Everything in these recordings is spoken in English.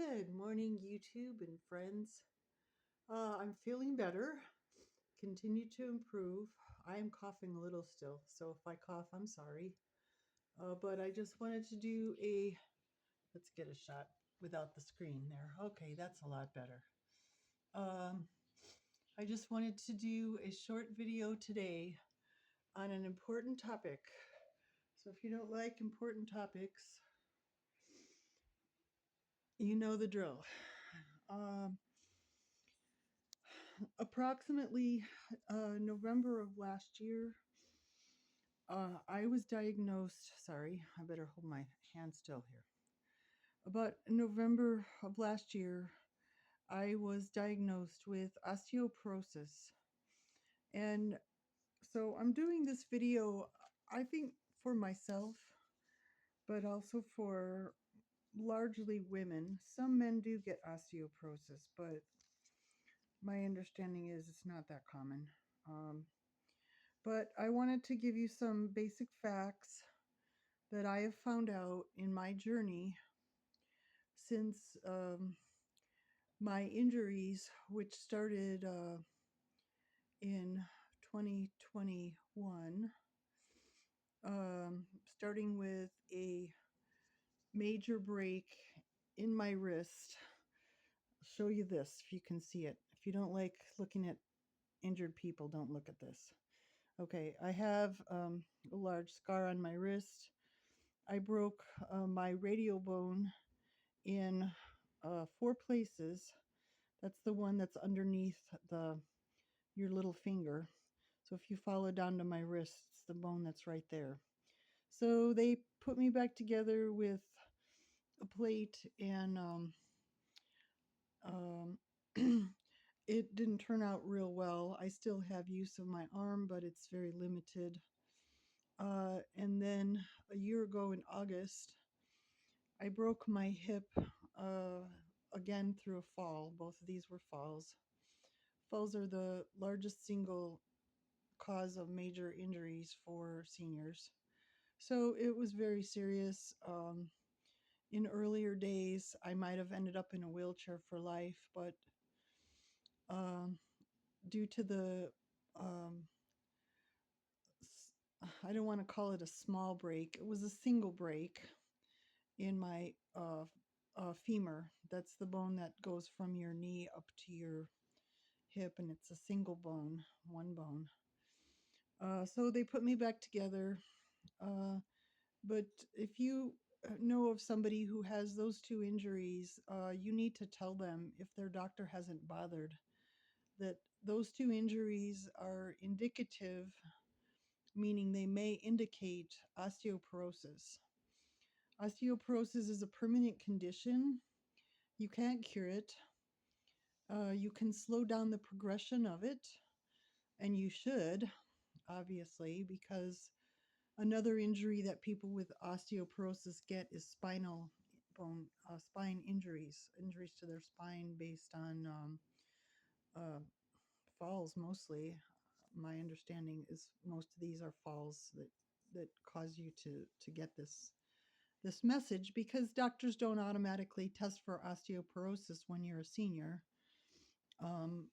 Good morning, YouTube and friends. I'm feeling better. Continue to improve. I am coughing a little still, so if I cough, I'm sorry. But I just wanted to do let's get a shot without the screen there. Okay, that's a lot better. Um, I just wanted to do a short video today on an important topic. So if you don't like important topics, you know the drill. Um, Approximately November of last year, I was diagnosed. Sorry, I better hold my hand still here. About November of last year, I was diagnosed with osteoporosis. And so I'm doing this video, I think, for myself, but also for largely women. Some men do get osteoporosis, but my understanding is it's not that common. Um, but I wanted to give you some basic facts that I have found out in my journey since my injuries, which started in 2021, starting with a major break in my wrist. I'll show you this if you can see it. If you don't like looking at injured people, don't look at this. Okay, I have a large scar on my wrist. I broke my radial bone in 4 places. That's the one that's underneath your little finger. So if you follow down to my wrist, it's the bone that's right there. So they put me back together with a plate, and um, it didn't turn out real well. I still have use of my arm, but it's very limited. And then a year ago in August, I broke my hip uh, again through a fall. Both of these were falls. Falls are the largest single cause of major injuries for seniors. So it was very serious. In earlier days, I might have ended up in a wheelchair for life, but um, due to um, I don't want to call it a small break, it was a single break in my femur. That's the bone that goes from your knee up to your hip, and it's a single bone, one bone. So they put me back together. But if you know of somebody who has those two injuries, you need to tell them, if their doctor hasn't bothered, that those two injuries are indicative, meaning they may indicate osteoporosis. Osteoporosis is a permanent condition. You can't cure it. You can slow down the progression of it, and you should, obviously, because another injury that people with osteoporosis get is spine injuries to their spine based on uh, falls mostly. My understanding is most of these are falls that cause you to get this message, because doctors don't automatically test for osteoporosis when you're a senior.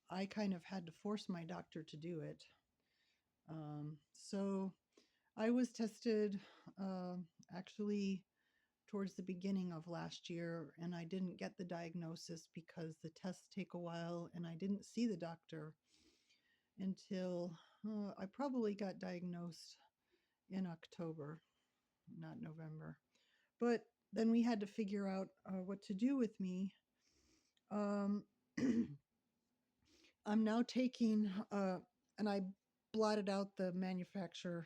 I kind of had to force my doctor to do it. So I was tested uh, actually towards the beginning of last year, and I didn't get the diagnosis because the tests take a while, and I didn't see the doctor until I probably got diagnosed in October, not November. But then we had to figure out what to do with me. Um, I'm now taking, and I blotted out the manufacturer.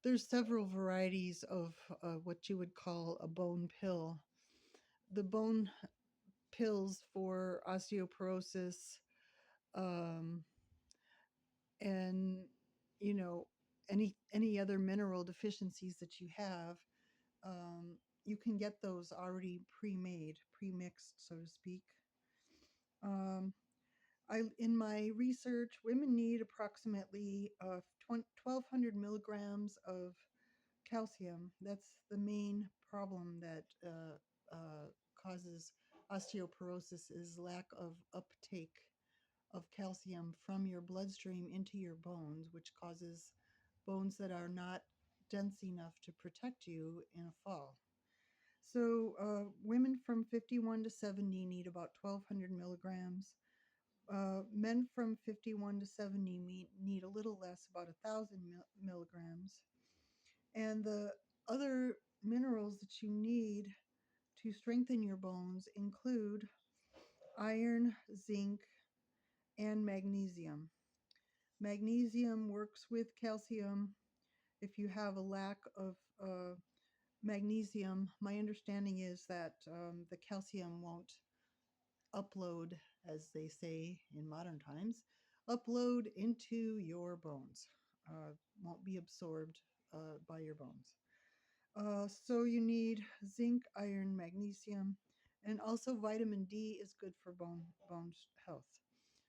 There's several varieties of what you would call a bone pill. The bone pills for osteoporosis, um, and you know any other mineral deficiencies that you have, you can get those already pre-made, pre-mixed, so to speak. Um, in my research, women need approximately 1,200 milligrams of calcium. That's the main problem that causes osteoporosis is lack of uptake of calcium from your bloodstream into your bones, which causes bones that are not dense enough to protect you in a fall. So, women from 51 to 70 need about 1,200 milligrams. Men from 51 to 70 need a little less, about 1,000 milligrams. And the other minerals that you need to strengthen your bones include iron, zinc, and magnesium. Magnesium works with calcium. If you have a lack of magnesium, my understanding is that the calcium won't upload, as they say in modern times, upload into your bones, won't be absorbed by your bones. So you need zinc, iron, magnesium, and also vitamin D is good for bone health.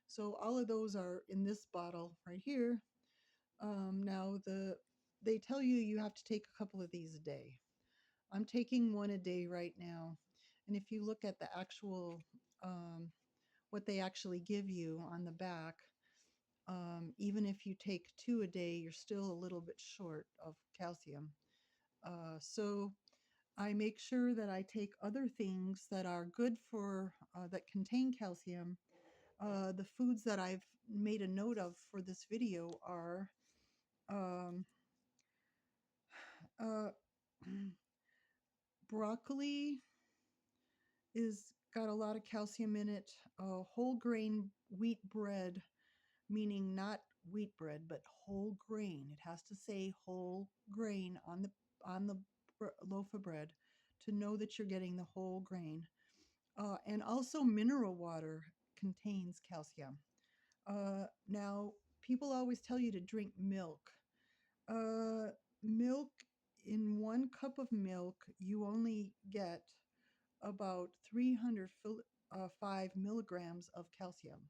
So all of those are in this bottle right here. Now they tell you you have to take a couple of these a day. I'm taking one a day right now, and if you look at the actual what they actually give you on the back, even if you take two a day, you're still a little bit short of calcium. So I make sure that I take other things that are good for that contain calcium. The foods that I've made a note of for this video are um, uh, broccoli is got a lot of calcium in it. Whole grain wheat bread, meaning not wheat bread, but whole grain. It has to say whole grain on the loaf of bread to know that you're getting the whole grain. And also mineral water contains calcium. Now, people always tell you to drink milk. Uh, Milk, in 1 cup of milk, you only get about 305 milligrams of calcium.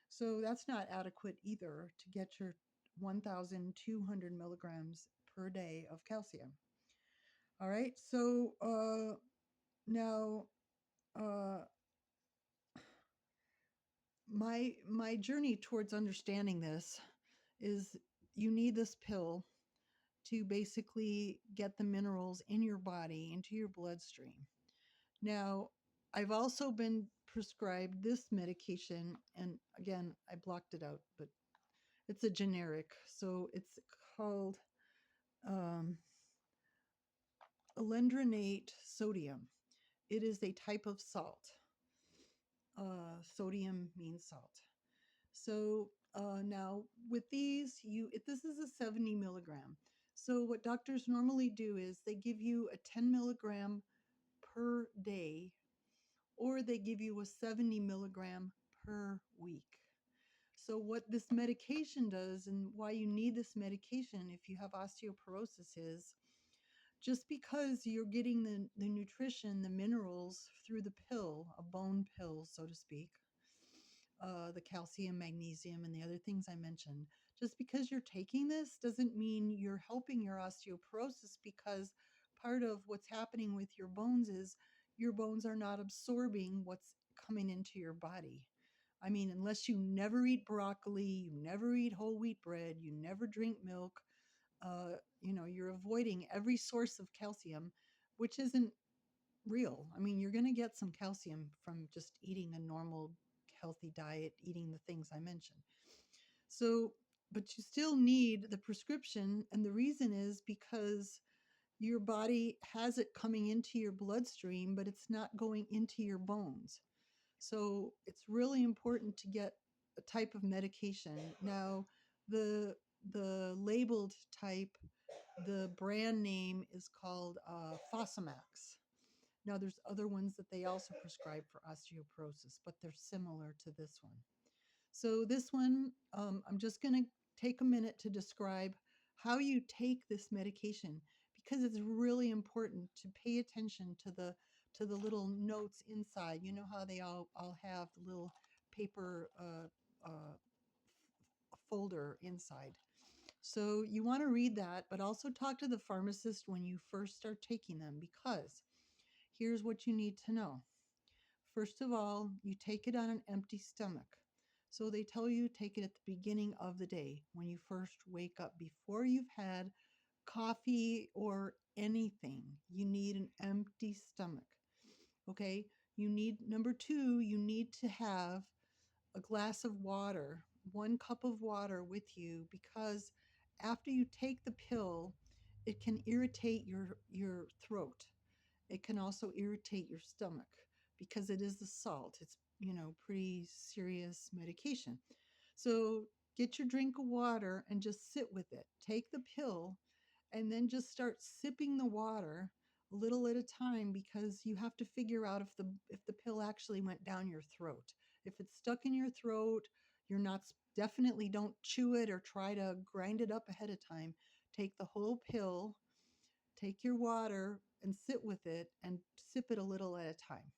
So that's not adequate either to get your 1,200 milligrams per day of calcium. All right. So now uh, my journey towards understanding this is you need this pill to basically get the minerals in your body into your bloodstream. Now, I've also been prescribed this medication, and again, I blocked it out, but it's a generic. So it's called um, alendronate sodium. It is a type of salt. Sodium means salt. So now with these, this is a 70 milligram. So what doctors normally do is they give you a 10 milligram per day, or they give you a 70 milligram per week. So what this medication does, and why you need this medication if you have osteoporosis, is just because you're getting the nutrition, the minerals through the pill, a bone pill, so to speak, the calcium, magnesium, and the other things I mentioned. Just because you're taking this doesn't mean you're helping your osteoporosis, because part of what's happening with your bones is your bones are not absorbing what's coming into your body. I mean, unless you never eat broccoli, you never eat whole wheat bread, you never drink milk, you're avoiding every source of calcium, which isn't real. I mean, you're going to get some calcium from just eating a normal, healthy diet, eating the things I mentioned. So, but you still need the prescription. And the reason is because your body has it coming into your bloodstream, but it's not going into your bones. So it's really important to get a type of medication. Now, the labeled type, the brand name is called Fosamax. Now, there's other ones that they also prescribe for osteoporosis, but they're similar to this one. So this one, I'm just going to take a minute to describe how you take this medication, because it's really important to pay attention to the little notes inside. You know how they all have the little paper folder inside. So you want to read that, but also talk to the pharmacist when you first start taking them, because here's what you need to know. First of all, you take it on an empty stomach. So they tell you take it at the beginning of the day when you first wake up, before you've had coffee or anything. You need an empty stomach. Okay? You need, number two, you need to have a glass of water, 1 cup of water with you, because after you take the pill, it can irritate your throat. It can also irritate your stomach because it is the salt. It's, pretty serious medication. So get your drink of water and just sit with it. Take the pill and then just start sipping the water a little at a time, because you have to figure out if the pill actually went down your throat. If it's stuck in your throat, you're not, definitely don't chew it or try to grind it up ahead of time. Take the whole pill, take your water and sit with it and sip it a little at a time.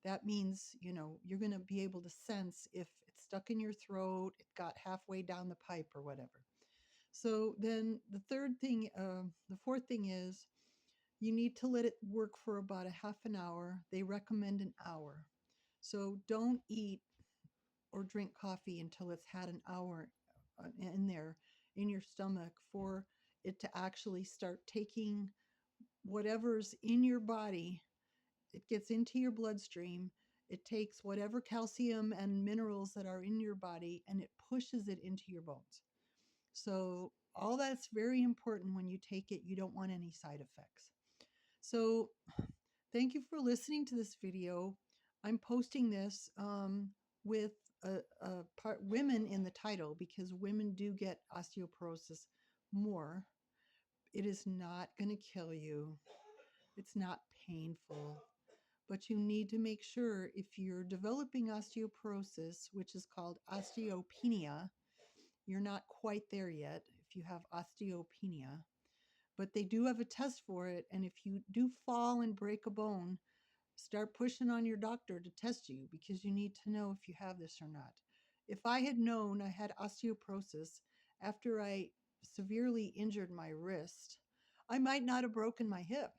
That means, you're going to be able to sense if it's stuck in your throat, it got halfway down the pipe or whatever. So then the fourth thing is you need to let it work for about a half an hour. They recommend an hour. So don't eat or drink coffee until it's had an hour in there in your stomach for it to actually start taking whatever's in your body. It gets into your bloodstream. It takes whatever calcium and minerals that are in your body and it pushes it into your bones. So all that's very important when you take it. You don't want any side effects. So thank you for listening to this video. I'm posting this with women in the title, because women do get osteoporosis more. It is not going to kill you. It's not painful. But you need to make sure, if you're developing osteoporosis, which is called osteopenia, you're not quite there yet if you have osteopenia, but they do have a test for it. And if you do fall and break a bone, start pushing on your doctor to test you, because you need to know if you have this or not. If I had known I had osteoporosis after I severely injured my wrist, I might not have broken my hip.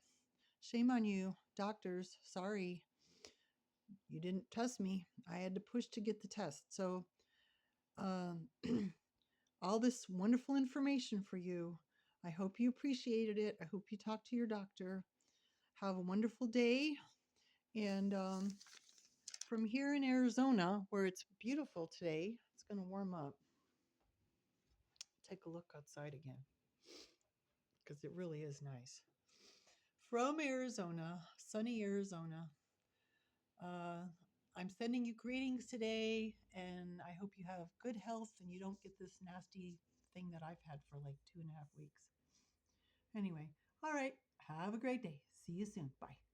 Shame on you, doctors. Sorry, you didn't test me. I had to push to get the test. So, um, all this wonderful information for you. I hope you appreciated it. I hope you talk to your doctor. Have a wonderful day. And from here in Arizona, where it's beautiful today, it's going to warm up. Take a look outside again, because it really is nice. From Arizona, sunny Arizona, I'm sending you greetings today, and I hope you have good health and you don't get this nasty thing that I've had for like 2.5 weeks. Anyway, all right, have a great day. See you soon. Bye.